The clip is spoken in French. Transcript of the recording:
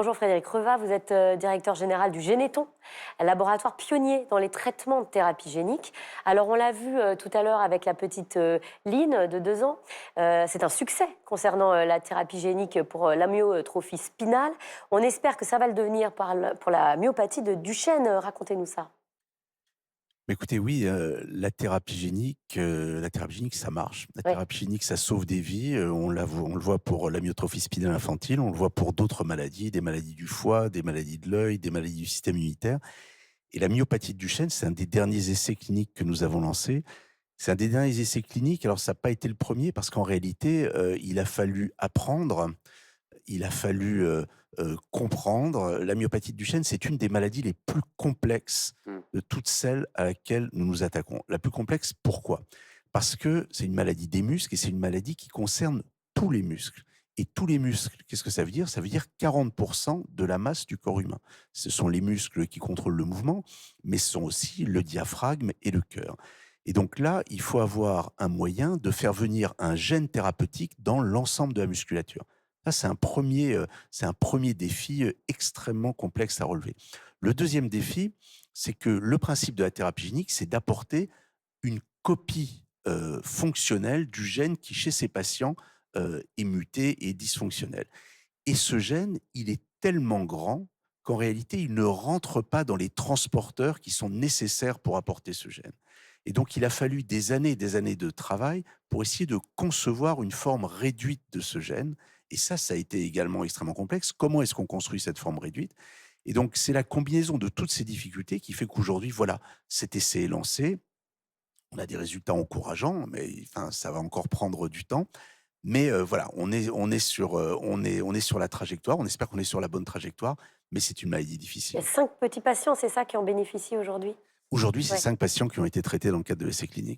Bonjour Frédéric Reva, vous êtes directeur général du Généton, un laboratoire pionnier dans les traitements de thérapie génique. Alors on l'a vu tout à l'heure avec la petite Line de 2 ans, c'est un succès concernant la thérapie génique pour l'amyotrophie spinale. On espère que ça va le devenir pour la myopathie de Duchenne. Racontez-nous ça. Écoutez, oui, la thérapie génique, ça marche. La Oui. thérapie génique, ça sauve des vies, on le voit pour l'amyotrophie spinale infantile, on le voit pour d'autres maladies, des maladies du foie, des maladies de l'œil, des maladies du système immunitaire et la myopathie de Duchenne, c'est un des derniers essais cliniques que nous avons lancés. C'est un des derniers essais cliniques, alors ça n'a pas été le premier parce qu'en réalité, il a fallu apprendre, il a fallu, comprendre. La myopathie de Duchenne, c'est une des maladies les plus complexes Mm. de toutes celles à laquelle nous nous attaquons. La plus complexe, pourquoi? Parce que c'est une maladie des muscles et c'est une maladie qui concerne tous les muscles. Et tous les muscles, qu'est-ce que ça veut dire? Ça veut dire 40 de la masse du corps humain. Ce sont les muscles qui contrôlent le mouvement, mais ce sont aussi le diaphragme et le cœur. Et donc là, il faut avoir un moyen de faire venir un gène thérapeutique dans l'ensemble de la musculature. Ça, c'est un premier défi, extrêmement complexe à relever. Le deuxième défi, c'est que le principe de la thérapie génique, c'est d'apporter une copie, fonctionnelle du gène qui, chez ces patients, est muté et dysfonctionnel. Et ce gène, il est tellement grand qu'en réalité, il ne rentre pas dans les transporteurs qui sont nécessaires pour apporter ce gène. Et donc, il a fallu des années et des années de travail pour essayer de concevoir une forme réduite de ce gène. Et ça a été également extrêmement complexe. Comment est-ce qu'on construit cette forme réduite? Et donc, c'est la combinaison de toutes ces difficultés qui fait qu'aujourd'hui, voilà, cet essai est lancé. On a des résultats encourageants, mais enfin, ça va encore prendre du temps. Mais voilà, on est sur la trajectoire. On espère qu'on est sur la bonne trajectoire, mais c'est une maladie Il y a difficile. 5 petits patients, c'est ça, qui en bénéficient aujourd'hui? Aujourd'hui, c'est Ouais. 5 patients qui ont été traités dans le cadre de l'essai clinique.